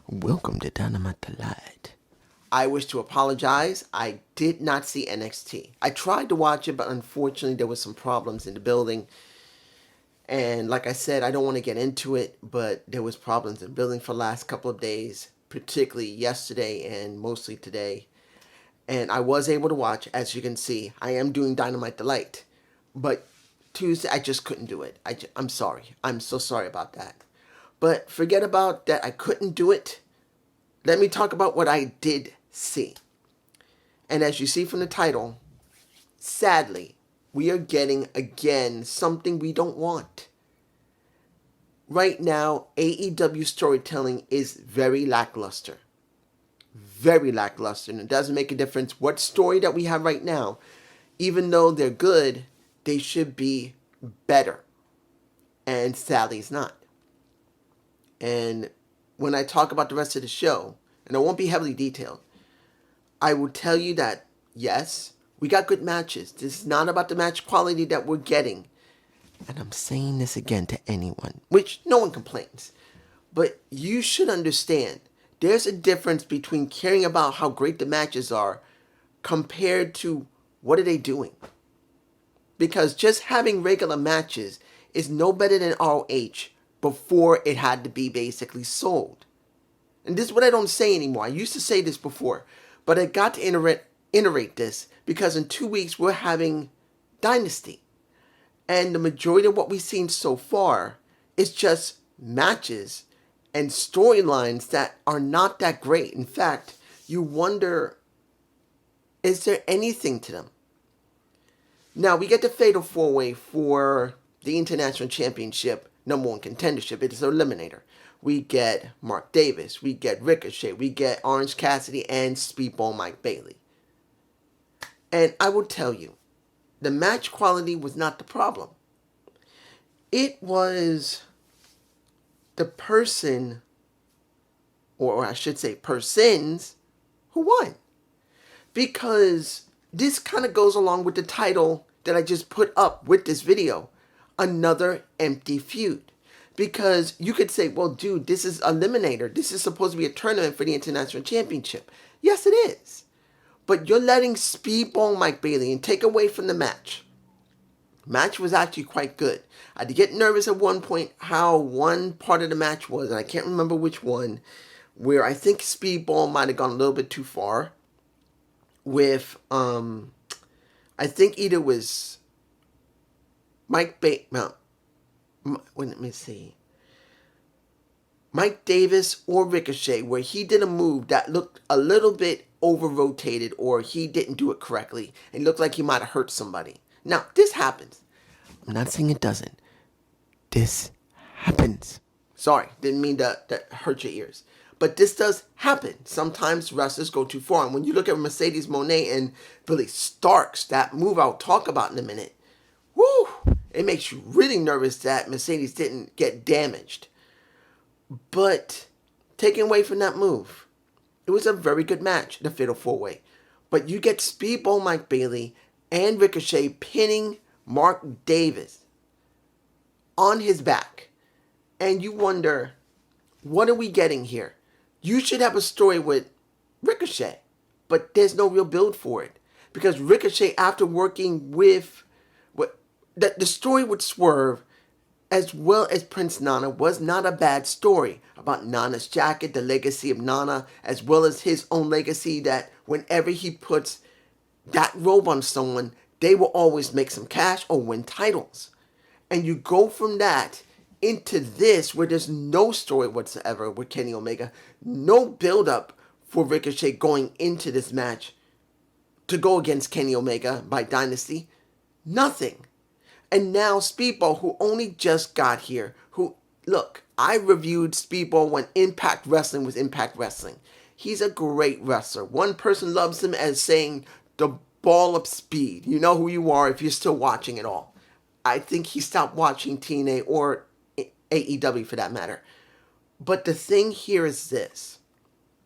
Welcome to Dynamite Delight. I wish to apologize. I did not see NXT. I tried to watch it, but unfortunately there was some problems in the building. And like I said, I don't want to get into it, but there was problems in the building for the last couple of days, particularly yesterday and mostly today. And I was able to watch, as you can see. I am doing Dynamite Delight. But Tuesday, I just couldn't do it. I'm sorry. I'm so sorry about that. But forget about that I couldn't do it. Let me talk about what I did see. And as you see from the title, sadly, we are getting again something we don't want. Right now, AEW storytelling is very lackluster. Very lackluster. And it doesn't make a difference what story that we have right now. Even though they're good, they should be better. And sadly, it's not. And when I talk about the rest of the show, and it won't be heavily detailed, I will tell you that, yes, we got good matches. This is not about the match quality that we're getting. And I'm saying this again to anyone, which no one complains. But you should understand, there's a difference between caring about how great the matches are compared to what are they doing. Because just having regular matches is no better than ROH before it had to be basically sold. And this is what I don't say anymore. I used to say this before, but I got to iterate this because in 2 weeks we're having Dynasty. And the majority of what we've seen so far is just matches and storylines that are not that great. In fact, you wonder, is there anything to them? Now, we get the Fatal 4-Way for the International Championship number one contendership. It is an eliminator. We get Mark Davis. We get Ricochet. We get Orange Cassidy and Speedball Mike Bailey. And I will tell you, the match quality was not the problem. It was the person, or I should say persons, who won. Because this kind of goes along with the title that I just put up with this video. Another empty feud. Because you could say, well, dude, this is Eliminator. This is supposed to be a tournament for the International Championship. Yes, it is. But you're letting Speedball Mike Bailey and take away from the match. Match was actually quite good. I had to get nervous at one point how one part of the match was, and I can't remember which one, where I think Speedball might have gone a little bit too far with, I think either was Mike let me see. Mike Davis or Ricochet, where he did a move that looked a little bit over-rotated, or he didn't do it correctly. It looked like he might have hurt somebody. Now, this happens. I'm not saying it doesn't. This happens. Sorry, didn't mean to hurt your ears. But this does happen. Sometimes wrestlers go too far. And when you look at Mercedes Moné and Billy Starks, that move I'll talk about in a minute, whoo, it makes you really nervous that Mercedes didn't get damaged. But taking away from that move, it was a very good match, the Fatal 4-Way. But you get Speedball Mike Bailey and Ricochet pinning Mark Davis on his back. And you wonder, what are we getting here? You should have a story with Ricochet, but there's no real build for it. Because Ricochet, after working with the story with Swerve, as well as Prince Nana, was not a bad story about Nana's jacket, the legacy of Nana, as well as his own legacy that whenever he puts that robe on someone, they will always make some cash or win titles. And you go from that into this, where there's no story whatsoever with Kenny Omega, no build-up for Ricochet going into this match to go against Kenny Omega by Dynasty. Nothing. And now Speedball, who only just got here, look, I reviewed Speedball when Impact Wrestling was Impact Wrestling. He's a great wrestler. One person loves him as saying the ball of speed. You know who you are if you're still watching it all. I think he stopped watching TNA or AEW for that matter. But the thing here is this.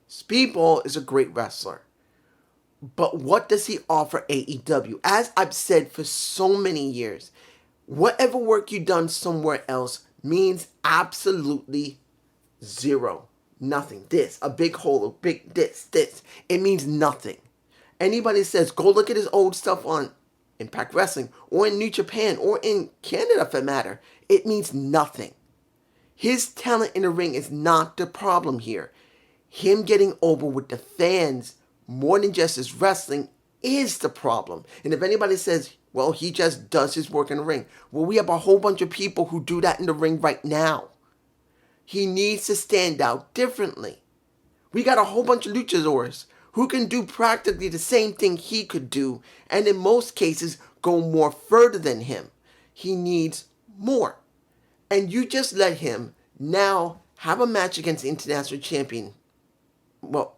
Speedball is a great wrestler. But what does he offer AEW? As I've said for so many years, whatever work you've done somewhere else means absolutely zero. nothing. This, a big hole, a big this. It means nothing. Anybody says, go look at his old stuff on Impact Wrestling or in New Japan or in Canada for that matter. It means nothing. His talent in the ring is not the problem here. Him getting over with the fans more than just his wrestling is the problem. And if anybody says, well, he just does his work in the ring. Well, we have a whole bunch of people who do that in the ring right now. He needs to stand out differently. We got a whole bunch of luchadors who can do practically the same thing he could do, and in most cases go more further than him. He needs more. And you just let him now have a match against the international champion. Well,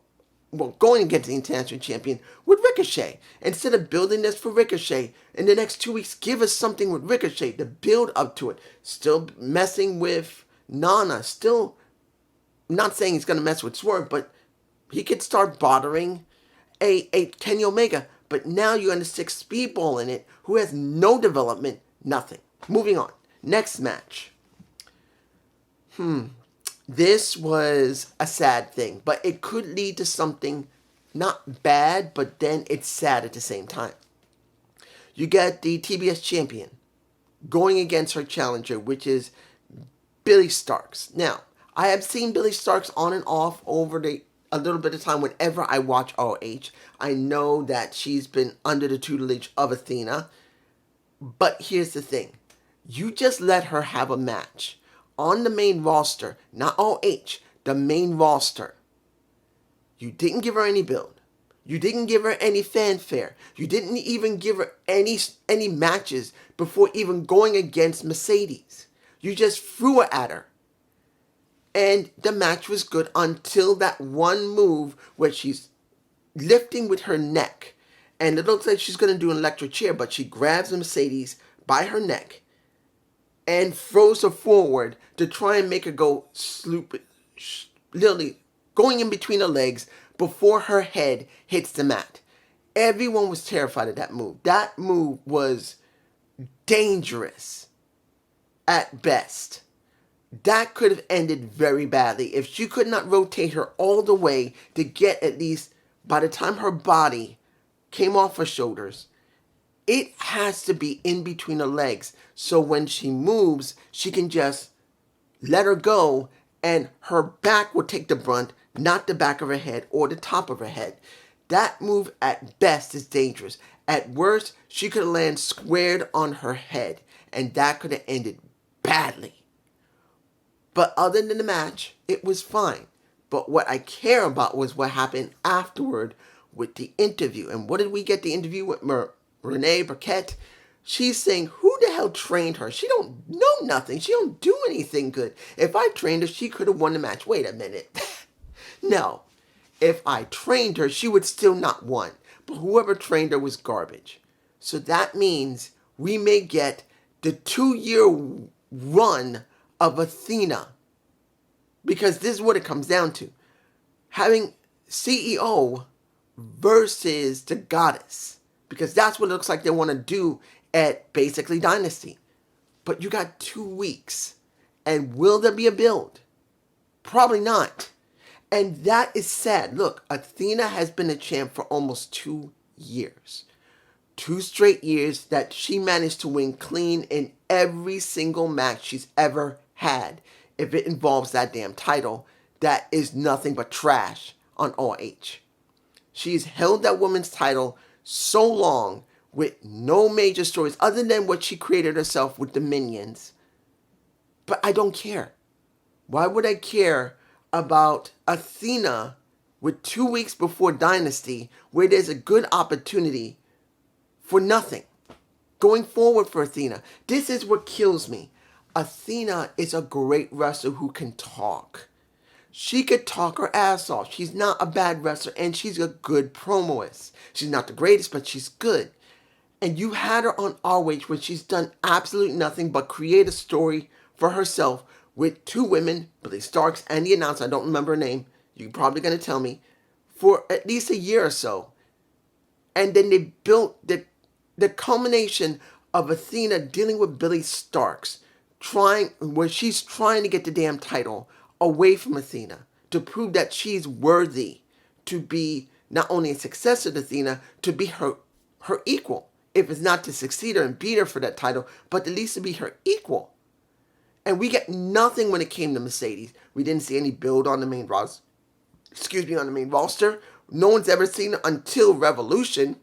going against the international champion with Ricochet. Instead of building this for Ricochet, in the next 2 weeks, give us something with Ricochet to build up to it. Still messing with Nana. Still not saying he's going to mess with Swerve, but he could start bothering a Kenny Omega. But now you're going to stick Speedball in it, who has no development, nothing. Moving on. Next match. This was a sad thing, but it could lead to something not bad, but then it's sad at the same time. You get the TBS champion going against her challenger, which is Billy Starks. Now, I have seen Billy Starks on and off over a little bit of time whenever I watch ROH. I know that she's been under the tutelage of Athena, but here's the thing. You just let her have a match on the main roster, not ROH, the main roster. You didn't give her any build. You didn't give her any fanfare. You didn't even give her any matches before even going against Mercedes. You just threw her at her. And the match was good until that one move where she's lifting with her neck. And it looks like she's going to do an electric chair, but she grabs Mercedes by her neck and throws her forward to try and make her go literally going in between her legs before her head hits the mat. Everyone was terrified of that move. That move was dangerous at best. That could have ended very badly if she could not rotate her all the way to get at least, by the time her body came off her shoulders, it has to be in between her legs. So when she moves, she can just let her go and her back will take the brunt, not the back of her head or the top of her head. That move at best is dangerous. At worst, she could have landed squared on her head, and that could have ended badly. But other than the match, it was fine. But what I care about was what happened afterward with the interview. And what did we get the interview with Renee Burkett? She's saying, who the hell trained her? She don't know nothing. She don't do anything good. If I trained her, she could have won the match. Wait a minute. No. If I trained her, she would still not won. But whoever trained her was garbage. So that means we may get the 2-year run of Athena. Because this is what it comes down to. Having CEO versus the goddess. Because that's what it looks like they want to do at basically Dynasty. But you got 2 weeks. And will there be a build? Probably not. And that is sad. Look, Athena has been a champ for almost 2 years. 2 straight years that she managed to win clean in every single match she's ever had. If it involves that damn title, that is nothing but trash on ROH. She's held that woman's title so long with no major stories other than what she created herself with the Minions. But I don't care. Why would I care about Athena with 2 weeks before Dynasty where there's a good opportunity for nothing? Going forward for Athena, this is what kills me. Athena is a great wrestler who can talk. She could talk her ass off. She's not a bad wrestler, and she's a good promoist. She's not the greatest, but she's good. And you had her on ROH where she's done absolutely nothing but create a story for herself with 2 women, Billy Starks and the announcer, I don't remember her name, you're probably going to tell me, for at least a year or so. And then they built the culmination of Athena dealing with Billy Starks, where she's trying to get the damn title away from Athena to prove that she's worthy to be not only a successor to Athena, to be her equal. If it's not to succeed her and beat her for that title, but at least to be her equal. And we get nothing when it came to Mercedes. We didn't see any build on the main roster. On the main roster. No one's ever seen it until Revolution.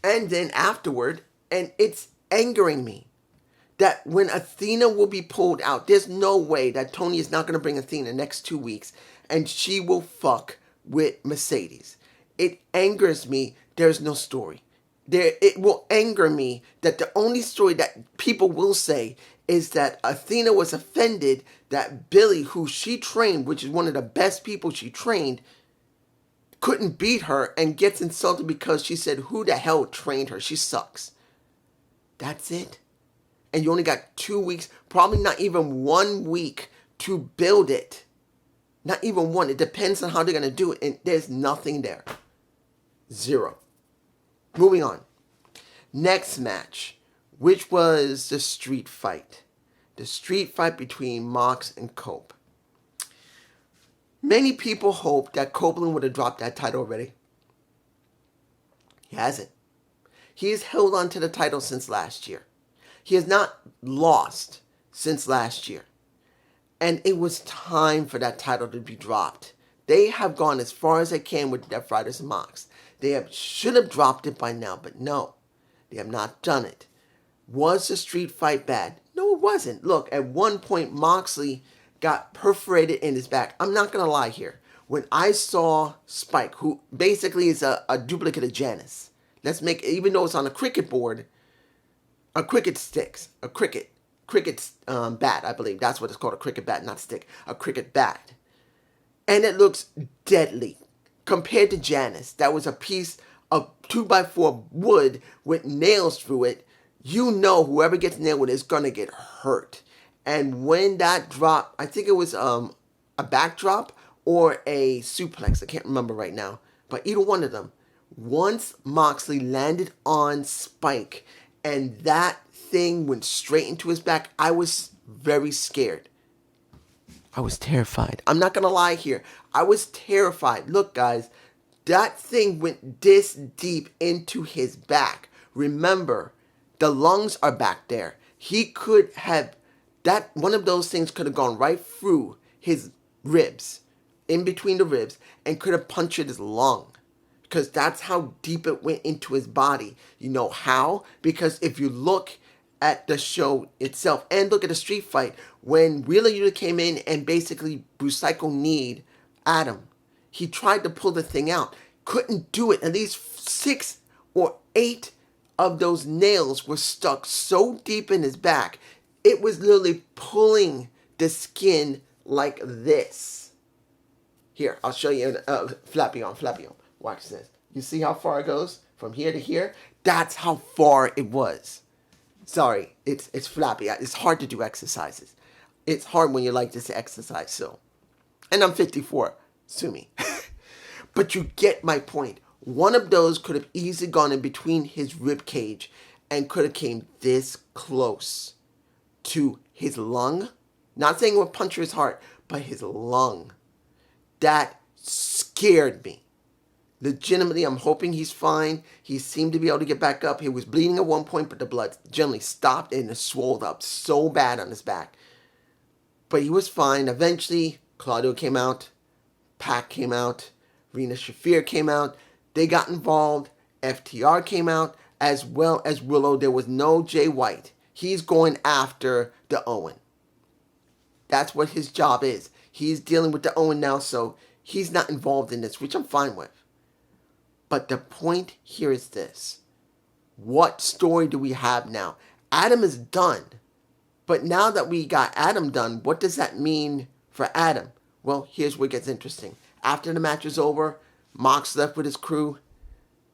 And then afterward, and it's angering me that when Athena will be pulled out, there's no way that Tony is not going to bring Athena next 2 weeks and she will fuck with Mercedes. It angers me. There's no story. It will anger me that the only story that people will say is that Athena was offended that Billy, who she trained, which is one of the best people she trained, couldn't beat her and gets insulted because she said, who the hell trained her? She sucks. That's it. And you only got 2 weeks, probably not even 1 week to build it. Not even one. It depends on how they're going to do it. And there's nothing there. Zero. Moving on. Next match, which was the street fight. The street fight between Mox and Cope. Many people hoped that Copeland would have dropped that title already. He hasn't. He has held on to the title since last year. He has not lost since last year. And it was time for that title to be dropped. They have gone as far as they can with Death Riders and Mox. Should have dropped it by now, but no. They have not done it. Was the street fight bad? No, it wasn't. Look, at one point, Moxley got perforated in his back. I'm not going to lie here. When I saw Spike, who basically is a duplicate of Janice, even though it's on a cricket board, a cricket sticks, a cricket bat, I believe. That's what it's called, a cricket bat, not stick, a cricket bat. And it looks deadly. Compared to Janice, that was a piece of 2x4 wood with nails through it. You know whoever gets nailed with it is going to get hurt. And when that dropped, I think it was a backdrop or a suplex. I can't remember right now. But either one of them. Once Moxley landed on Spike and that thing went straight into his back, I was very scared. I was terrified. I'm not going to lie here. I was terrified. Look, guys, that thing went this deep into his back. Remember, the lungs are back there. He could have, one of those things could have gone right through his ribs, in between the ribs, and could have punctured his lung. Because that's how deep it went into his body. You know how? Because if you look at the show itself and look at the street fight, when Wheeler Yuta came in and basically Busaiku kneed Adam, he tried to pull the thing out. Couldn't do it. At least 6 or 8 of those nails were stuck so deep in his back, it was literally pulling the skin like this. Here, I'll show you flappy on. Watch this. You see how far it goes? From here to here? That's how far it was. Sorry, it's flappy. It's hard to do exercises. It's hard when you like this exercise, so. And I'm 54. Sue me. But you get my point. One of those could have easily gone in between his rib cage and could have came this close to his lung. Not saying it would puncture his heart, but his lung. That scared me. Legitimately, I'm hoping he's fine. He seemed to be able to get back up. He was bleeding at one point, but the blood generally stopped and it swelled up so bad on his back. But he was fine. Eventually, Claudio came out. Pac came out. Rina Shafir came out. They got involved. FTR came out, as well as Willow. There was no Jay White. He's going after the Owen. That's what his job is. He's dealing with the Owen now, so he's not involved in this, which I'm fine with. But the point here is this. What story do we have now? Adam is done. But now that we got Adam done, what does that mean for Adam? Well, here's where it gets interesting. After the match was over, Mox left with his crew.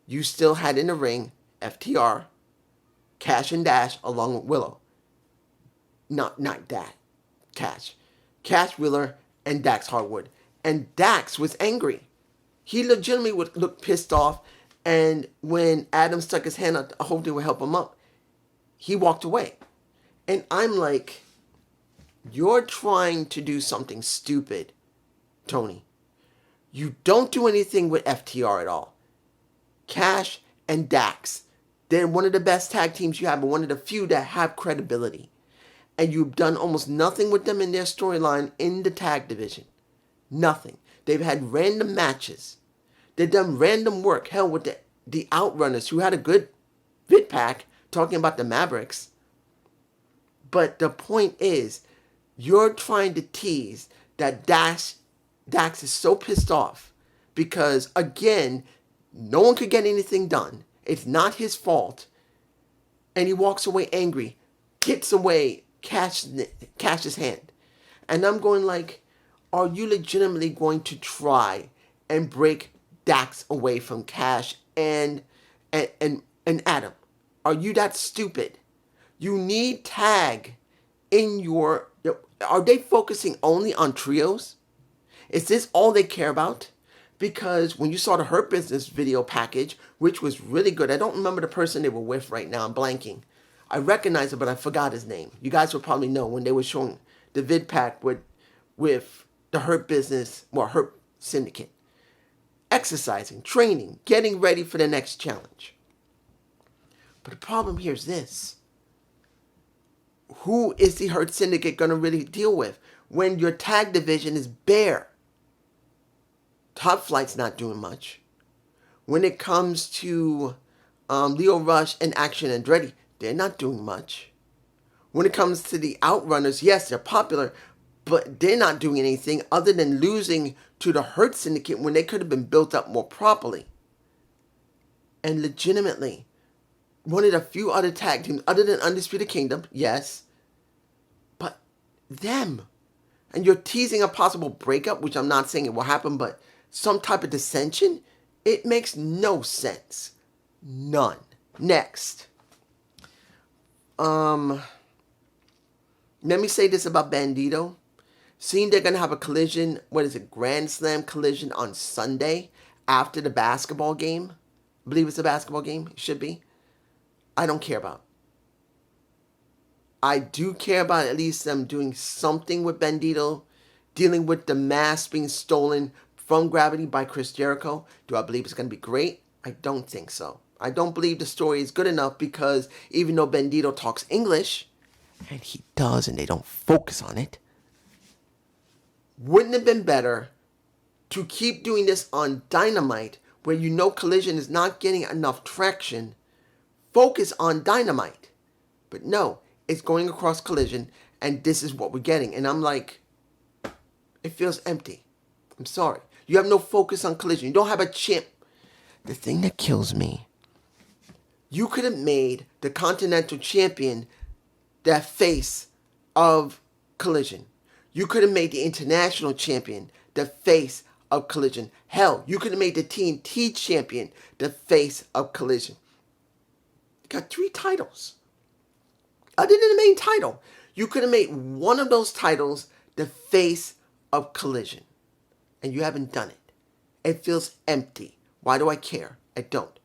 You still had in the ring FTR, Cash and Dash, along with Willow. Not that. Cash, Wheeler, and Dax Harwood. And Dax was angry. He legitimately would look pissed off. And when Adam stuck his hand out, I hope they would help him up, he walked away. And I'm like, You're trying to do something stupid, Tony. You don't do anything with FTR at all. Cash and Dax. They're one of the best tag teams you have and one of the few that have credibility. And you've done almost nothing with them in their storyline in the tag division. Nothing. They've had random matches. They've done random work. Hell, with the Outrunners, who had a good vid pack talking about the Mavericks. But the point is, you're trying to tease that Dax is so pissed off because, again, no one could get anything done. It's not his fault. And he walks away angry, gets away, Cash's hand. And I'm going like, are you legitimately going to try and break Dax away from Cash and Adam? Are you that stupid? You need tag in your... Are they focusing only on trios? Is this all they care about? Because when you saw the Hurt Business video package, which was really good, I don't remember the person they were with right now, I'm blanking. I recognize it, but I forgot his name. You guys will probably know when they were showing the vid pack with the Hurt Business, well, Hurt Syndicate. Exercising, training, getting ready for the next challenge. But the problem here is this. Who is the Hurt Syndicate going to really deal with when your tag division is bare? Top Flight's not doing much. When it comes to Leo Rush and Action Andretti, they're not doing much. When it comes to the Outrunners, yes, they're popular, but they're not doing anything other than losing to the Hurt Syndicate when they could have been built up more properly. And legitimately, one of the few other tag teams, other than Undisputed Kingdom, yes, but them. And you're teasing a possible breakup, which I'm not saying it will happen, but some type of dissension, it makes no sense. None. Next. Let me say this about Bandito. Seeing they're going to have a collision, Grand Slam collision on Sunday after the basketball game. I believe it's a basketball game. It should be. I don't care about. I do care about at least them doing something with Bandito, dealing with the mask being stolen from Gravity by Chris Jericho. Do I believe it's going to be great? I don't think so. I don't believe the story is good enough because even though Bandito talks English, and he does and they don't focus on it, wouldn't it have been better to keep doing this on Dynamite where you know Collision is not getting enough traction? Focus on Dynamite. But no, it's going across Collision and this is what we're getting. And I'm like, it feels empty. I'm sorry. You have no focus on Collision. You don't have a champ. The thing that kills me, you could have made the Continental Champion the face of Collision. You could have made the International Champion the face of Collision. Hell, you could have made the TNT Champion the face of Collision. You got 3 titles. Other than the main title, you could have made one of those titles the face of Collision. And you haven't done it. It feels empty. Why do I care? I don't.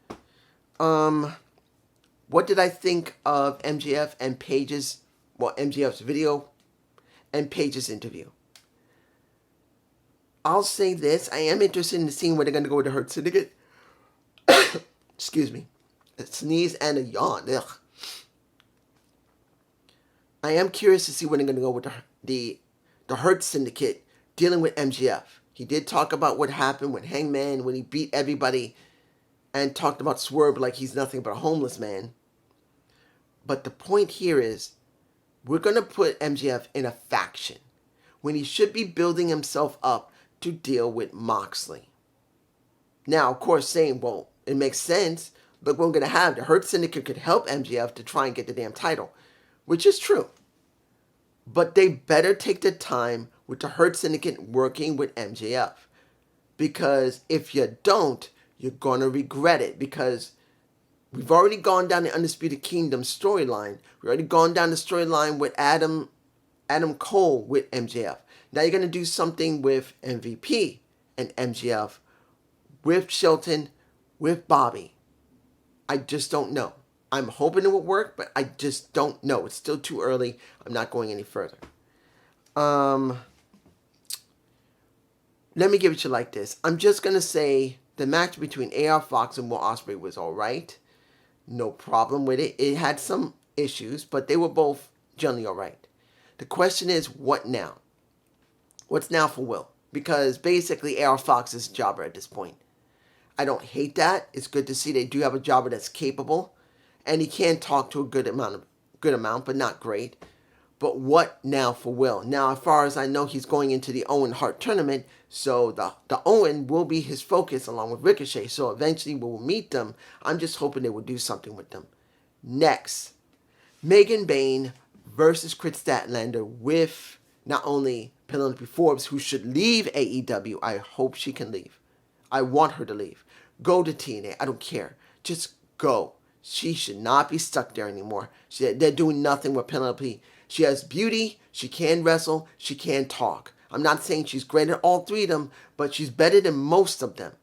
What did I think of MJF and Paige's, MJF's video and Paige's interview? I'll say this. I am interested in seeing where they're going to go with the Hurt Syndicate. Excuse me. A sneeze and a yawn. Ugh. I am curious to see where they're going to go with the Hurt Syndicate dealing with MJF. He did talk about what happened with Hangman when he beat everybody and talked about Swerve like he's nothing but a homeless man. But the point here is, we're going to put MJF in a faction when he should be building himself up to deal with Moxley. Now, of course, saying, well, it makes sense. Look what we're going to have. The Hurt Syndicate could help MJF to try and get the damn title, which is true. But they better take the time with the Hurt Syndicate working with MJF. Because if you don't, you're going to regret it. Because we've already gone down the Undisputed Kingdom storyline. We've already gone down the storyline with Adam Cole with MJF. Now you're going to do something with MVP and MJF, with Shelton, with Bobby. I just don't know. I'm hoping it will work, but I just don't know. It's still too early. I'm not going any further. Let me give it to you like this. I'm just going to say the match between AR Fox and Will Ospreay was all right. No problem with it. It had some issues, but they were both generally all right. The question is, what now? What's now for Will? Because basically, AR Fox is a jobber at this point. I don't hate that. It's good to see they do have a jobber that's capable, and he can talk to a good amount, but not great. But what now for Will? Now, as far as I know, he's going into the Owen Hart tournament, so the Owen will be his focus along with Ricochet. So eventually we'll meet them. I'm just hoping they will do something with them. Next, Megan Bayne versus Chris Statlander with not only Penelope Forbes, who should leave AEW. I hope she can leave. I want her to leave. Go to TNA. I don't care. Just go. She should not be stuck there anymore. They're doing nothing with Penelope. She has beauty. She can wrestle. She can talk. I'm not saying she's great at all three of them, but she's better than most of them.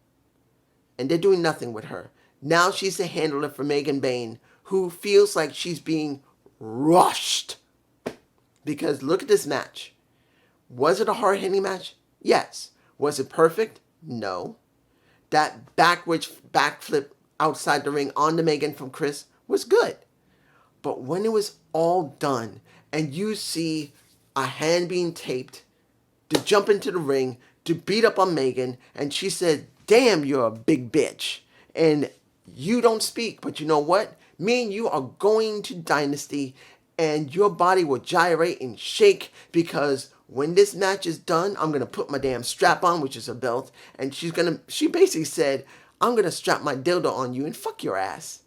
And they're doing nothing with her. Now she's the handler for Megan Bayne, who feels like she's being rushed. Because look at this match. Was it a hard-hitting match? Yes. Was it perfect? No. That backflip outside the ring onto Megan from Chris was good. But when it was all done and you see a hand being taped to jump into the ring to beat up on Megan, and she said, "Damn, you're a big bitch." And you don't speak, but you know what? Me and you are going to Dynasty, and your body will gyrate and shake because when this match is done, I'm going to put my damn strap on, which is a belt, and she basically said, "I'm going to strap my dildo on you and fuck your ass.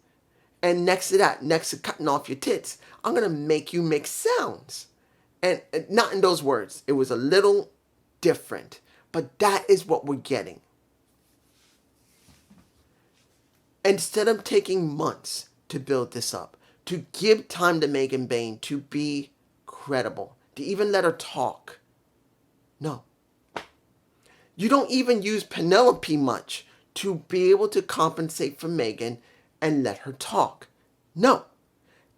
And next to that, next to cutting off your tits, I'm going to make you make sounds." And not in those words. It was a little different. But that is what we're getting. Instead of taking months to build this up, to give time to Megan Bayne to be credible, to even let her talk. No. You don't even use Penelope much to be able to compensate for Megan and let her talk. No.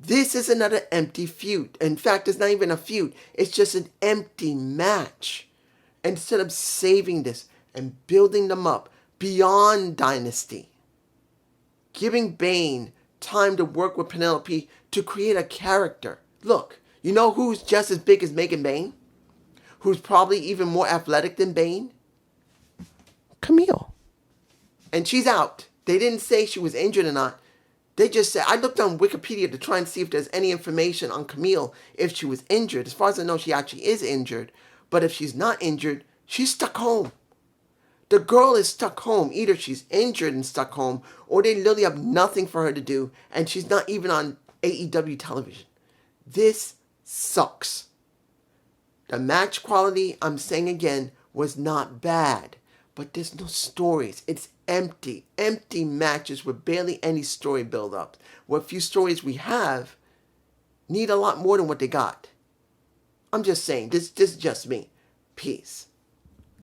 This is another empty feud. In fact, it's not even a feud. It's just an empty match. Instead of saving this and building them up beyond Dynasty, giving Bayne time to work with Penelope to create a character. Look, you know who's just as big as Megan Bayne? Who's probably even more athletic than Bayne? Camille. And she's out. They didn't say she was injured or not. They just said, I looked on Wikipedia to try and see if there's any information on Camille if she was injured. As far as I know, she actually is injured. But if she's not injured, she's stuck home. The girl is stuck home. Either she's injured and stuck home, or they literally have nothing for her to do, and she's not even on AEW television. This sucks. The match quality, I'm saying again, was not bad. But there's no stories. It's empty. Empty matches with barely any story build up. What few stories we have need a lot more than what they got. I'm just saying, this is just me. Peace.